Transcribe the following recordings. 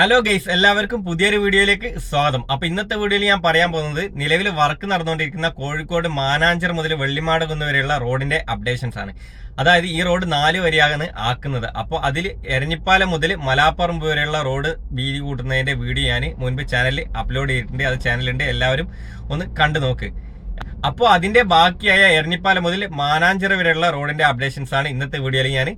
Hello guys, എല്ലാവർക്കും പുതിയൊരു വീഡിയോയിലേക്ക് സ്വാഗതം. അപ്പൊ ഇന്നത്തെ വീഡിയോയിൽ ഞാൻ പറയാൻ പോകുന്നത് നിലവിൽ വർക്ക് നടന്നുകൊണ്ടിരിക്കുന്ന കോഴിക്കോട് മാനാഞ്ചിറ മുതൽ വെള്ളിമാട് കുന്ന് വരെയുള്ള റോഡിന്റെ അപ്ഡേഷൻസ് ആണ്. അതായത് ഈ റോഡ് 4 വരിയാണ് ആക്കുന്നത്. അപ്പോൾ അതിൽ എരഞ്ഞിപ്പാലം മുതൽ മലാപ്പറമ്പ് വരെയുള്ള റോഡ് വീതി കൂട്ടുന്നതിന്റെ വീഡിയോ ഞാൻ മുൻപ് ചാനലിൽ അപ്ലോഡ് ചെയ്തിട്ടുണ്ട്. അത് ചാനലുണ്ട്, എല്ലാവരും ഒന്ന് കണ്ടു നോക്ക്. അപ്പോൾ അതിന്റെ ബാക്കിയായ എരഞ്ഞിപ്പാലം മുതൽ മാനാഞ്ചിറ വരെയുള്ള റോഡിന്റെ അപ്ഡേഷൻസ് ആണ് ഇന്നത്തെ വീഡിയോയിൽ ഞാൻ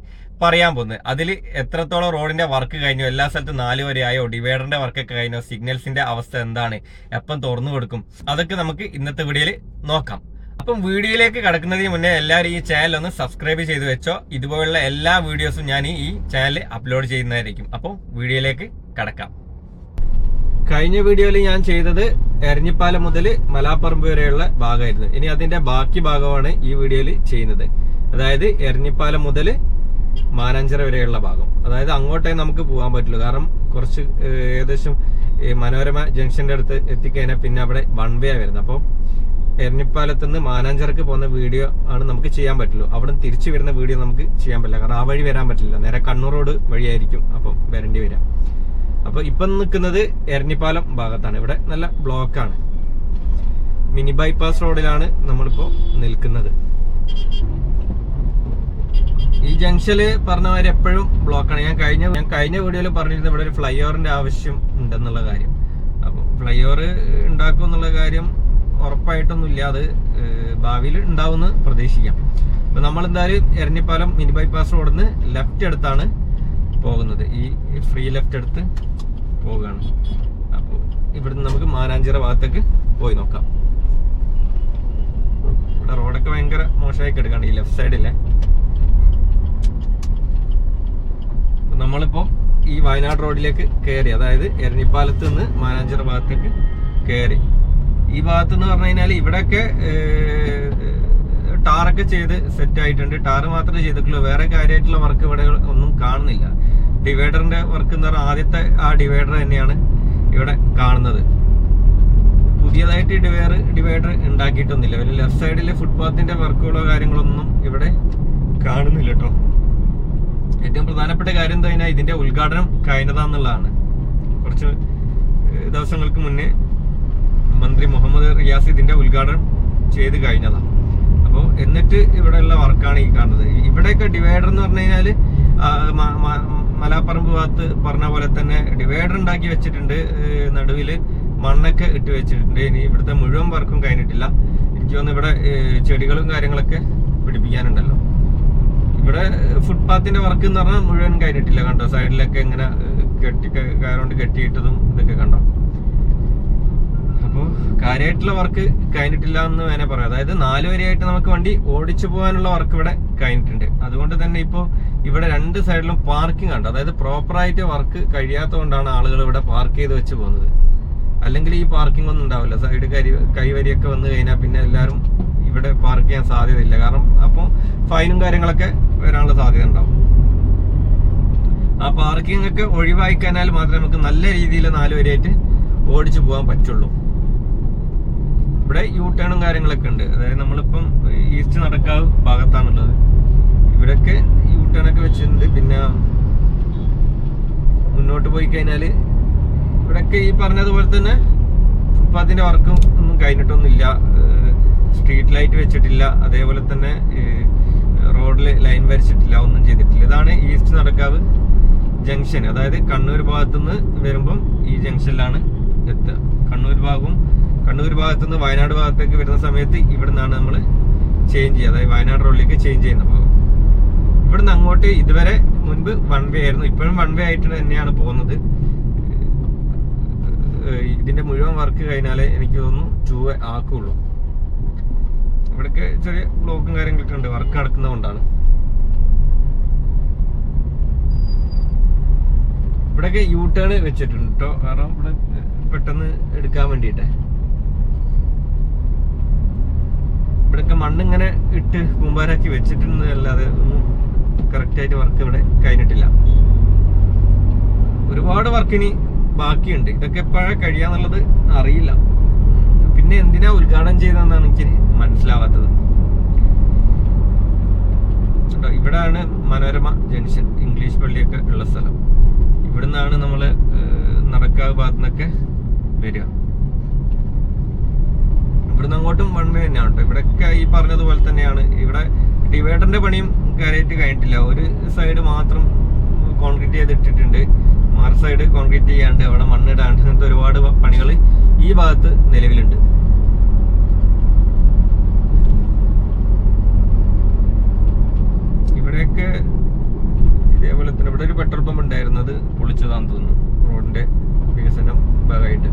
പറയാൻ പോകുന്നത്. അതിൽ എത്രത്തോളം റോഡിന്റെ വർക്ക് കഴിഞ്ഞു, എല്ലാ സ്ഥലത്തും 4 വരെ ആയോ, ഡിവൈഡറിന്റെ വർക്കൊക്കെ കഴിഞ്ഞോ, സിഗ്നൽസിന്റെ അവസ്ഥ എന്താണ്, എപ്പം തുറന്നു കൊടുക്കും, അതൊക്കെ നമുക്ക് ഇന്നത്തെ വീഡിയോയിൽ നോക്കാം. അപ്പം വീഡിയോയിലേക്ക് കടക്കുന്നതിന് മുന്നേ എല്ലാവരും ഈ ചാനൽ ഒന്ന് സബ്സ്ക്രൈബ് ചെയ്ത് വെച്ചോ. ഇതുപോലുള്ള എല്ലാ വീഡിയോസും ഞാൻ ഈ ചാനലിൽ അപ്ലോഡ് ചെയ്യുന്നതായിരിക്കും. അപ്പം വീഡിയോയിലേക്ക് കടക്കാം. കഴിഞ്ഞ വീഡിയോയിൽ ഞാൻ ചെയ്തത് എരഞ്ഞിപ്പാലം മുതൽ മലാപ്പറമ്പ് വരെയുള്ള ഭാഗമായിരുന്നു. ഇനി അതിന്റെ ബാക്കി ഭാഗമാണ് ഈ വീഡിയോയിൽ ചെയ്യുന്നത്. അതായത് എരഞ്ഞിപ്പാലം മുതൽ മാനാഞ്ചിറ വരെയുള്ള ഭാഗം. അതായത് അങ്ങോട്ടേ നമുക്ക് പോകാൻ പറ്റുള്ളൂ. കാരണം കുറച്ച് ഏകദേശം മനോരമ ജംഗ്ഷന്റെ അടുത്ത് എത്തിക്കഴിഞ്ഞാൽ പിന്നെ അവിടെ വൺ വേ വരുന്നത്. അപ്പോൾ എരഞ്ഞിപ്പാലത്ത് നിന്ന് മാനാഞ്ചിറക്ക് പോകുന്ന വീഡിയോ ആണ് നമുക്ക് ചെയ്യാൻ പറ്റുള്ളൂ. അവിടെ നിന്ന് തിരിച്ചു വരുന്ന വീഡിയോ നമുക്ക് ചെയ്യാൻ പറ്റില്ല. കാരണം ആ വഴി വരാൻ പറ്റില്ല, നേരെ കണ്ണൂർ റോഡ് വഴിയായിരിക്കും അപ്പം വരേണ്ടി വരാം. അപ്പൊ ഇപ്പം നിൽക്കുന്നത് എരഞ്ഞിപ്പാലം ഭാഗത്താണ്. ഇവിടെ നല്ല ബ്ലോക്കാണ്. മിനി ബൈപ്പാസ് റോഡിലാണ് നമ്മളിപ്പോ നിൽക്കുന്നത്. ഈ ജംഗ്ഷനില് പറഞ്ഞ മാതിരി എപ്പോഴും ബ്ലോക്കാണ്. ഞാൻ കഴിഞ്ഞ വീഡിയോയിൽ പറഞ്ഞിരുന്നത് ഇവിടെ ഒരു ഫ്ലൈ ഓവറിന്റെ ആവശ്യം ഉണ്ടെന്നുള്ള കാര്യം. അപ്പൊ ഫ്ലൈ ഓവർ ഉണ്ടാക്കും എന്നുള്ള കാര്യം ഉറപ്പായിട്ടൊന്നുമില്ല. അത് ഭാവിയിൽ ഉണ്ടാവുമെന്ന് പ്രതീക്ഷിക്കാം. അപ്പൊ നമ്മളെന്തായാലും എരഞ്ഞിപ്പാലം മിനി ബൈപ്പാസ് റോഡിൽ നിന്ന് ലെഫ്റ്റ് എടുത്താണ് പോകുന്നത്. ഈ ഫ്രീ ലെഫ്റ്റ് എടുത്ത് പോവുകയാണ്. അപ്പോൾ ഇവിടുന്ന് നമുക്ക് മാനാഞ്ചിറ ഭാഗത്തേക്ക് പോയി നോക്കാം. ഇവിടെ റോഡൊക്കെ ഭയങ്കര മോശമായി കിടക്കാണ് ഈ ലെഫ്റ്റ് സൈഡിലെ. നമ്മളിപ്പോ ഈ വയനാട് റോഡിലേക്ക് കയറി, അതായത് എരഞ്ഞിപ്പാലത്ത് നിന്ന് മാനാഞ്ചിറ ഭാഗത്തേക്ക് കയറി. ഈ ഭാഗത്ത് എന്ന് പറഞ്ഞു കഴിഞ്ഞാൽ ഇവിടെയൊക്കെ ടാറൊക്കെ ചെയ്ത് സെറ്റ് ആയിട്ടുണ്ട്. ടാറ് മാത്രമേ ചെയ്തിട്ടുള്ളൂ, വേറെ കാര്യമായിട്ടുള്ള വർക്ക് ഇവിടെ ഒന്നും കാണുന്നില്ല. ഡിവൈഡറിന്റെ വർക്ക് എന്ന് പറഞ്ഞാൽ ആദ്യത്തെ ആ ഡിവൈഡർ തന്നെയാണ് ഇവിടെ കാണുന്നത്. പുതിയതായിട്ട് ഡിവൈഡർ ഉണ്ടാക്കിയിട്ടൊന്നുമില്ല. ഒരു ലെഫ്റ്റ് സൈഡിൽ ഫുട്പാത്തിന്റെ വർക്കുകളോ കാര്യങ്ങളൊന്നും ഇവിടെ കാണുന്നില്ല കേട്ടോ. ഏറ്റവും പ്രധാനപ്പെട്ട കാര്യം എന്താ കഴിഞ്ഞാൽ ഇതിന്റെ ഉദ്ഘാടനം കഴിഞ്ഞതാന്നുള്ളതാണ്. കുറച്ച് ദിവസങ്ങൾക്ക് മുന്നേ മന്ത്രി മുഹമ്മദ് റിയാസ് ഇതിന്റെ ഉദ്ഘാടനം ചെയ്ത് കഴിഞ്ഞതാണ്. അപ്പോൾ എന്നിട്ട് ഇവിടെയുള്ള വർക്കാണ് ഈ കാണുന്നത്. ഇവിടെയൊക്കെ ഡിവൈഡർ എന്ന് പറഞ്ഞു കഴിഞ്ഞാൽ മലാപ്പറമ്പ് ഭാഗത്ത് പറഞ്ഞ പോലെ തന്നെ ഡിവൈഡർ ഉണ്ടാക്കി വെച്ചിട്ടുണ്ട്. നടുവില് മണ്ണൊക്കെ ഇട്ട് വെച്ചിട്ടുണ്ട്. ഇനി ഇവിടുത്തെ മുഴുവൻ വർക്കും കഴിഞ്ഞിട്ടില്ല. എനിക്ക് തോന്നുന്നു ഇവിടെ ചെടികളും കാര്യങ്ങളൊക്കെ പിടിപ്പിക്കാനുണ്ടല്ലോ. ഇവിടെ ഫുട്പാത്തിന്റെ വർക്ക് എന്ന് പറഞ്ഞാൽ മുഴുവൻ കഴിഞ്ഞിട്ടില്ല. കണ്ടോ, സൈഡിലൊക്കെ ഇങ്ങനെ കയറുകൊണ്ട് കെട്ടിയിട്ടതും ഇതൊക്കെ കണ്ടോ. അപ്പോൾ കാര്യമായിട്ടുള്ള വർക്ക് കഴിഞ്ഞിട്ടില്ല എന്ന് വേണേ പറയാം. അതായത് 4 വരെയായിട്ട് നമുക്ക് വണ്ടി ഓടിച്ചു പോകാനുള്ള വർക്ക് ഇവിടെ കഴിഞ്ഞിട്ടുണ്ട്. അതുകൊണ്ട് തന്നെ ഇപ്പോൾ ഇവിടെ 2 സൈഡിലും പാർക്കിംഗ് ഉണ്ട്. അതായത് പ്രോപ്പറായിട്ട് വർക്ക് കഴിയാത്തതുകൊണ്ടാണ് ആളുകൾ ഇവിടെ പാർക്ക് ചെയ്ത് വെച്ച് പോകുന്നത്. അല്ലെങ്കിൽ ഈ പാർക്കിംഗ് ഒന്നും ഉണ്ടാവില്ല. സൈഡ് കൈവരിയൊക്കെ വന്നു കഴിഞ്ഞാൽ പിന്നെ എല്ലാവരും ഇവിടെ പാർക്ക് ചെയ്യാൻ സാധ്യതയില്ല. കാരണം അപ്പോൾ ഫൈനും കാര്യങ്ങളൊക്കെ വരാനുള്ള സാധ്യത ഉണ്ടാവും. ആ പാർക്കിംഗ് ഒക്കെ ഒഴിവായി കഴിഞ്ഞാൽ മാത്രമേ നമുക്ക് നല്ല രീതിയിൽ 4 വരെയായിട്ട് ഓടിച്ചു പോകാൻ പറ്റുള്ളൂ. ഇവിടെ യൂ ടേണും കാര്യങ്ങളൊക്കെ ഉണ്ട്. അതായത് നമ്മളിപ്പം ഈസ്റ്റ് നടക്കാവ് ഭാഗത്താണുള്ളത്. ഇവിടെയൊക്കെ യൂ ടേണൊക്കെ വെച്ചിട്ടുണ്ട്. പിന്നെ മുന്നോട്ട് പോയി കഴിഞ്ഞാൽ ഇവിടെയൊക്കെ ഈ പറഞ്ഞതുപോലെ തന്നെ ഫുട്പാത്തിന്റെ വർക്കും ഒന്നും കഴിഞ്ഞിട്ടൊന്നുമില്ല. സ്ട്രീറ്റ് ലൈറ്റ് വെച്ചിട്ടില്ല. അതേപോലെ തന്നെ റോഡിൽ ലൈൻ വരച്ചിട്ടില്ല, ഒന്നും ചെയ്തിട്ടില്ല. ഇതാണ് ഈസ്റ്റ് നടക്കാവ് ജംഗ്ഷൻ. അതായത് കണ്ണൂർ ഭാഗത്തുനിന്ന് വരുമ്പം ഈ ജംഗ്ഷനിലാണ് എത്തുക. കണ്ണൂർ ഭാഗത്തുനിന്ന് വയനാട് ഭാഗത്തേക്ക് വരുന്ന സമയത്ത് ഇവിടെ നിന്നാണ് നമ്മൾ ചേഞ്ച് ചെയ്യുക. അതായത് വയനാട് റോഡിലേക്ക് ചേഞ്ച് ചെയ്യുന്ന ഭാഗം. ഇവിടുന്ന് അങ്ങോട്ട് ഇതുവരെ മുൻപ് വൺ വേ ആയിരുന്നു. ഇപ്പോഴും വൺ വേ ആയിട്ട് തന്നെയാണ് പോകുന്നത്. ഇതിന്റെ മുഴുവൻ വർക്ക് കഴിഞ്ഞാലേ എനിക്ക് തോന്നുന്നു 2 വേ ആക്കുള്ളൂ. ഇവിടെയൊക്കെ ചെറിയ ബ്ലോക്കും കാര്യങ്ങളൊക്കെ ഉണ്ട്, വർക്ക് നടക്കുന്നതുകൊണ്ടാണ്. ഇവിടെയൊക്കെ യൂ ടേൺ വെച്ചിട്ടുണ്ട് കേട്ടോ. കാരണം ഇവിടെ പെട്ടെന്ന് എടുക്കാൻ വേണ്ടിയിട്ടേ. ഇവിടെയൊക്കെ മണ്ണിങ്ങനെ ഇട്ട് കൂമ്പാരാക്കി വെച്ചിട്ടുണ്ടല്ലാതെ ഒന്നും കറക്റ്റായിട്ട് വർക്ക് ഇവിടെ കഴിഞ്ഞിട്ടില്ല. ഒരുപാട് വർക്കിനി ബാക്കിയുണ്ട്. ഇതൊക്കെ എപ്പോഴാണ് കഴിയാന്നുള്ളത് അറിയില്ല. പിന്നെ എന്തിനാ ഉദ്ഘാടനം ചെയ്തതെന്നാണ് എനിക്ക് മനസ്സിലാവാത്തത്. ഇവിടാണ് മനോരമ ജംഗ്ഷൻ, ഇംഗ്ലീഷ് പള്ളിയൊക്കെ ഉള്ള സ്ഥലം. ഇവിടുന്നാണ് നമ്മൾ പെരുമ്പാവൂർ ഭാഗത്തു നിന്നൊക്കെ വരിക. ഇവിടുന്ന് അങ്ങോട്ടും വൺ വേ തന്നെയാണ് കേട്ടോ. ഇവിടെയൊക്കെ ഈ പറഞ്ഞതുപോലെ തന്നെയാണ്. ഇവിടെ ഡിവൈഡറിന്റെ പണിയും കാര്യമായിട്ട് കഴിഞ്ഞിട്ടില്ല. ഒരു സൈഡ് മാത്രം കോൺക്രീറ്റ് ചെയ്തിട്ടിട്ടുണ്ട്, മറു സൈഡ് കോൺക്രീറ്റ് ചെയ്യാണ്ട് അവിടെ മണ്ണിടാണ്ട് അങ്ങനത്തെ ഒരുപാട് പണികൾ ഈ ഭാഗത്ത് നിലവിലുണ്ട്. ഇവിടെയൊക്കെ ഇതേപോലെ തന്നെ ഇവിടെ ഒരു പെട്രോൾ പമ്പ് ഉണ്ടായിരുന്നത് പൊളിച്ചതാണെന്ന് തോന്നുന്നു, റോഡിന്റെ വികസനം ഭാഗമായിട്ട്.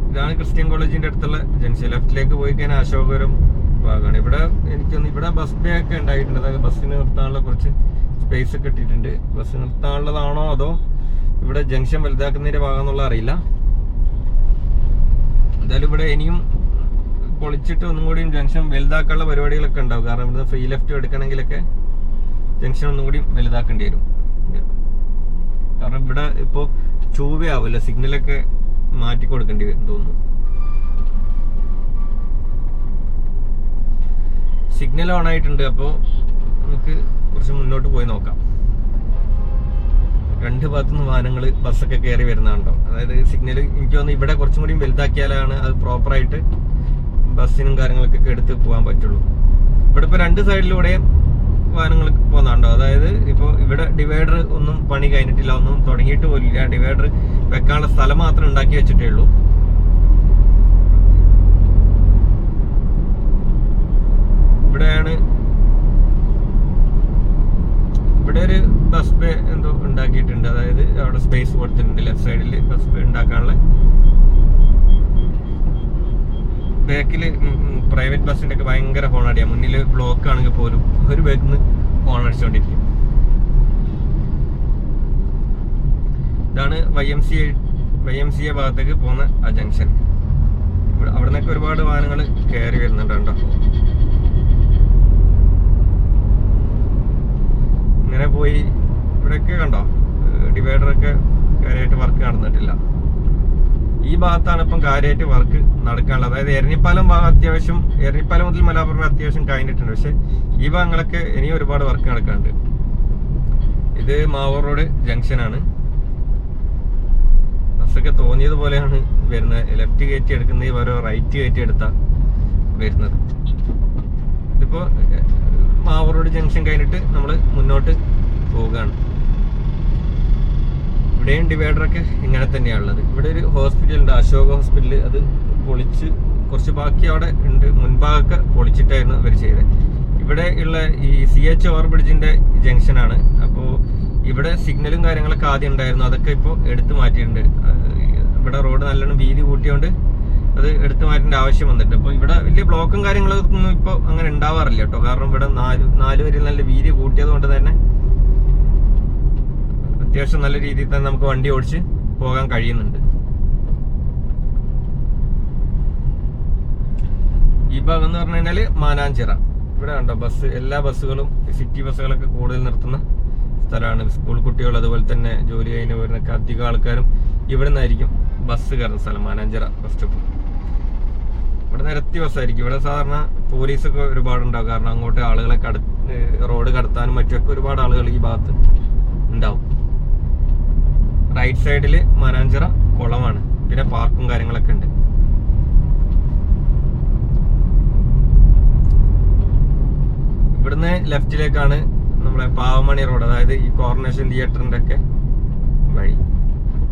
ഇതാണ് ക്രിസ്ത്യൻ കോളേജിന്റെ അടുത്തുള്ള ജംഗ്ഷൻ. ലെഫ്റ്റിലേക്ക് പോയി കഴിഞ്ഞാൽ അശോകപുരം ഭാഗമാണ്. ഇവിടെ എനിക്കൊന്ന് ഇവിടെ ബസ് ബേ ഒക്കെ ഉണ്ടായിട്ടുണ്ട്. അതായത് ബസ്സിന് നിർത്താനുള്ള കുറച്ച് സ്പേസ് ഒക്കെ ഇട്ടിട്ടുണ്ട്. ബസ് നിർത്താനുള്ളതാണോ അതോ ഇവിടെ ജംഗ്ഷൻ വലുതാക്കുന്നതിന്റെ ഭാഗം എന്നുള്ള അറിയില്ല. എന്തായാലും ഇവിടെ ഇനിയും പൊളിച്ചിട്ട് ഒന്നും കൂടി ജംഗ്ഷൻ വലുതാക്കാനുള്ള പരിപാടികളൊക്കെ ഉണ്ടാവും. കാരണം ഇവിടുന്ന് ഫ്രീ ലെഫ്റ്റ് എടുക്കണമെങ്കിലൊക്കെ ജംഗ്ഷൻ ഒന്നും കൂടി വലുതാക്കേണ്ടി വരും. കാരണം ഇവിടെ ഇപ്പോൾ ചൂവയാവില്ല, സിഗ്നലൊക്കെ മാറ്റി കൊടുക്കേണ്ടി വരും തോന്നുന്നു. സിഗ്നൽ ഓൺ ആയിട്ടുണ്ട്. അപ്പോൾ നമുക്ക് കുറച്ച് മുന്നോട്ട് പോയി നോക്കാം. രണ്ട് ഭാഗത്തുനിന്ന് വാഹനങ്ങൾ ബസ്സൊക്കെ കയറി വരുന്നുണ്ടോ. അതായത് സിഗ്നൽ എനിക്ക് തോന്നുന്നു ഇവിടെ കുറച്ചും കൂടി വലുതാക്കിയാലാണ് അത് പ്രോപ്പറായിട്ട് ബസ്സിനും കാര്യങ്ങൾക്കൊക്കെ എടുത്ത് പോകാൻ പറ്റുള്ളൂ. ഇവിടെ ഇപ്പോൾ രണ്ട് സൈഡിലൂടെയും വാഹനങ്ങൾ പോകുന്നുണ്ടോ. അതായത് ഇപ്പോൾ ഇവിടെ ഡിവൈഡർ ഒന്നും പണി കഴിഞ്ഞിട്ടില്ല, ഒന്നും തുടങ്ങിയിട്ട് പോലില്ല. ഡിവൈഡർ വെക്കാനുള്ള സ്ഥലം മാത്രം ഉണ്ടാക്കി വെച്ചിട്ടേ ഉള്ളൂ. ഇവിടെയാണ് ഇവിടെ ഒരു ബസ് ബേ എന്തോ ഉണ്ടാക്കിയിട്ടുണ്ട്. അതായത് അവിടെ സ്പേസ് കൊടുത്തിട്ടുണ്ട് ലെഫ്റ്റ് സൈഡിൽ ബസ് ബേ ഉണ്ടാക്കാനുള്ള. ബാക്കിൽ പ്രൈവറ്റ് ബസ്സിന്റെ ഒക്കെ ഭയങ്കര ഹോൺ അടിയാ. മുന്നിൽ ബ്ലോക്ക് ആണെങ്കിൽ പോലും ഒരു ബാക്കിൽ നിന്ന് ഹോൺ അടിച്ചുകൊണ്ടിരിക്കും. ഇതാണ് YMCA ഭാഗത്തേക്ക് പോകുന്ന ആ ജംഗ്ഷൻ. അവിടെ നിന്നൊക്കെ ഒരുപാട് വാഹനങ്ങൾ കയറി വരുന്നുണ്ട് കേട്ടോ. ഇങ്ങനെ പോയി ഇവിടെയൊക്കെ കണ്ടോ ഡിവൈഡറൊക്കെ കാര്യമായിട്ട് വർക്ക് നടന്നിട്ടില്ല. ഈ ഭാഗത്താണ് ഇപ്പം കാര്യമായിട്ട് വർക്ക് നടക്കാനുള്ളത്. അതായത് എരഞ്ഞിപ്പാലം ഭാഗം അത്യാവശ്യം, എരഞ്ഞിപ്പാലം മുതൽ മലാപ്പുറം അത്യാവശ്യം കഴിഞ്ഞിട്ടുണ്ട്. പക്ഷെ ഈ ഭാഗങ്ങളൊക്കെ ഇനിയും ഒരുപാട് വർക്ക് നടക്കാനുണ്ട്. ഇത് മാവൂർ റോഡ് ജംഗ്ഷനാണ്. ബസ്സൊക്കെ തോന്നിയതുപോലെയാണ് വരുന്നത്. ലെഫ്റ്റ് കയറ്റി എടുക്കുന്നത് ഓരോ റൈറ്റ് കയറ്റി എടുത്താ വരുന്നത്. ഇതിപ്പോ മാവൂർ റോഡ് ജംഗ്ഷൻ കഴിഞ്ഞിട്ട് നമ്മൾ മുന്നോട്ട് പോവുകയാണ്. ഇവിടെയും ഡിവൈഡറൊക്കെ ഇങ്ങനെ തന്നെയാണുള്ളത്. ഇവിടെ ഒരു ഹോസ്പിറ്റൽ ഉണ്ട്, അശോക ഹോസ്പിറ്റൽ. അത് പൊളിച്ച് കുറച്ച് ബാക്കി അവിടെ ഉണ്ട്. മുൻഭാഗമൊക്കെ പൊളിച്ചിട്ടായിരുന്നു ഇവർ ചെയ്തത്. ഇവിടെ ഉള്ള ഈ CH ഓവർ ബ്രിഡ്ജിന്റെ ജംഗ്ഷനാണ്. അപ്പോൾ ഇവിടെ സിഗ്നലും കാര്യങ്ങളൊക്കെ ആദ്യം ഉണ്ടായിരുന്നു, അതൊക്കെ ഇപ്പോൾ എടുത്തു മാറ്റിയിട്ടുണ്ട്. ഇവിടെ റോഡ് നല്ലോണം വീതി കൂട്ടിയോണ്ട് അത് എടുത്തു മാറ്റേണ്ട ആവശ്യം വന്നിട്ടുണ്ട്. അപ്പോൾ ഇവിടെ വലിയ ബ്ലോക്കും കാര്യങ്ങളൊന്നും ഇപ്പോൾ അങ്ങനെ ഉണ്ടാവാറില്ല കേട്ടോ. കാരണം ഇവിടെ നാല് വരി നല്ല വീതി കൂട്ടിയത് കൊണ്ട് തന്നെ അത്യാവശ്യം നല്ല രീതിയിൽ തന്നെ നമുക്ക് വണ്ടി ഓടിച്ച് പോകാൻ കഴിയുന്നുണ്ട്. ഈ ഭാഗം എന്ന് പറഞ്ഞു കഴിഞ്ഞാല് മാനാഞ്ചിറ. ഇവിടെ കണ്ടോ ബസ്, എല്ലാ ബസ്സുകളും സിറ്റി ബസ്സുകളൊക്കെ കൂടുതൽ നിർത്തുന്ന സ്ഥലമാണ്. സ്കൂൾ കുട്ടികൾ അതുപോലെ തന്നെ ജോലി കഴിഞ്ഞ് വരുന്നൊക്കെ അധികം ആൾക്കാരും ഇവിടെ നിന്നായിരിക്കും ബസ് കയറുന്ന സ്ഥലം മാനാഞ്ചിറ ബസ് സ്റ്റോപ്പ്. ഇവിടെ നിരത്തി ബസ്സായിരിക്കും. ഇവിടെ സാധാരണ പോലീസൊക്കെ ഒരുപാടുണ്ടാവും. കാരണം അങ്ങോട്ട് ആളുകളെ റോഡ് കടത്താനും മറ്റുമൊക്കെ ഒരുപാട് ആളുകൾ ഈ ഭാഗത്ത് ഉണ്ടാവും. റൈറ്റ് സൈഡില് മാനാഞ്ചിറ കുളമാണ്, പിന്നെ പാർക്കും കാര്യങ്ങളൊക്കെ ഉണ്ട്. ഇവിടുന്ന് ലെഫ്റ്റിലേക്കാണ് നമ്മളെ പാവമണി റോഡ്, അതായത് ഈ കോർണേഷൻ തിയേറ്ററിന്റെ ഒക്കെ വഴി.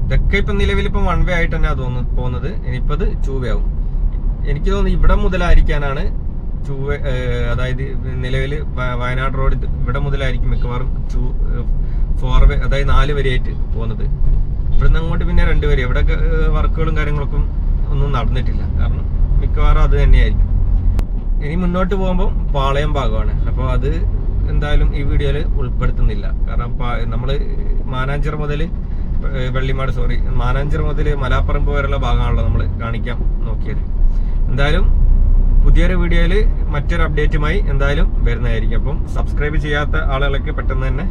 ഇതൊക്കെ ഇപ്പൊ നിലവിൽ ഇപ്പം വൺ വേ ആയിട്ട് തന്നെ തോന്നുന്നു പോകുന്നത്. ഇനിയിപ്പോ അത് ടൂ വേ ആവും. എനിക്ക് തോന്നുന്നു ഇവിടെ മുതലായിരിക്കാനാണ് ടൂ വേ, അതായത് നിലവിൽ വയനാട് റോഡ് ഇവിടെ മുതലായിരിക്കും മിക്കവാറും 4 വേ, അതായത് 4 വരെയായിട്ട് പോകുന്നത്. ഇവിടുന്ന് അങ്ങോട്ട് പിന്നെ 2 വരെ. ഇവിടെ വർക്കുകളും കാര്യങ്ങളൊക്കെ ഒന്നും നടന്നിട്ടില്ല. കാരണം മിക്കവാറും അത് തന്നെയായിരിക്കും. ഇനി മുന്നോട്ട് പോകുമ്പോൾ പാളയം ഭാഗമാണ്. അപ്പോൾ അത് എന്തായാലും ഈ വീഡിയോയിൽ ഉൾപ്പെടുത്തുന്നില്ല. കാരണം നമ്മൾ മാനാഞ്ചിറ മുതൽ മാനാഞ്ചിറ മുതൽ മലാപ്പറമ്പ് വരെയുള്ള ഭാഗമാണല്ലോ നമ്മൾ കാണിക്കാൻ നോക്കിയത്. എന്തായാലും പുതിയൊരു വീഡിയോയിൽ മറ്റൊരു അപ്ഡേറ്റുമായി എന്തായാലും വരുന്നതായിരിക്കും. അപ്പം സബ്സ്ക്രൈബ് ചെയ്യാത്ത ആളുകളൊക്കെ പെട്ടെന്ന് തന്നെ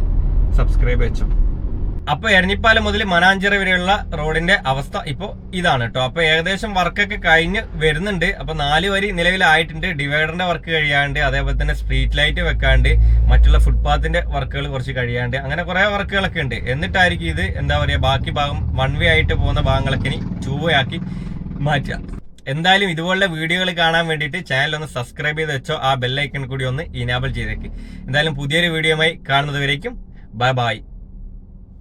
സബ്സ്ക്രൈബ് വെച്ചോ. അപ്പൊ എരഞ്ഞിപ്പാലം മുതൽ മനാഞ്ചിറ വരെയുള്ള റോഡിന്റെ അവസ്ഥ ഇപ്പോ ഇതാണ് കേട്ടോ. അപ്പൊ ഏകദേശം വർക്കൊക്കെ കഴിഞ്ഞ് വരുന്നുണ്ട്. അപ്പൊ 4 വരി നിലവിലായിട്ടുണ്ട്. ഡിവൈഡറിന്റെ വർക്ക് കഴിയാണ്ട്, അതേപോലെ തന്നെ സ്ട്രീറ്റ് ലൈറ്റ് വെക്കാണ്ട്, മറ്റുള്ള ഫുട്പാത്തിന്റെ വർക്കുകൾ കുറച്ച് കഴിയാണ്ട്, അങ്ങനെ കുറെ വർക്കുകളൊക്കെ ഉണ്ട്. എന്നിട്ടായിരിക്കും ഇത് എന്താ പറയാ ബാക്കി ഭാഗം 1 വേ ആയിട്ട് പോകുന്ന ഭാഗങ്ങളൊക്കെ ഇനി 2 വേ ആക്കി മാറ്റുക. എന്തായാലും ഇതുപോലുള്ള വീഡിയോകൾ കാണാൻ വേണ്ടിയിട്ട് ചാനൽ ഒന്ന് സബ്സ്ക്രൈബ് ചെയ്ത് വെച്ചോ. ആ ബെല്ലൈക്കൺ കൂടി ഒന്ന് ഇനാബിൾ ചെയ്തേക്ക്. എന്തായാലും പുതിയൊരു വീഡിയോയുമായി കാണുന്നത് വരേക്കും ബൈ ബൈ.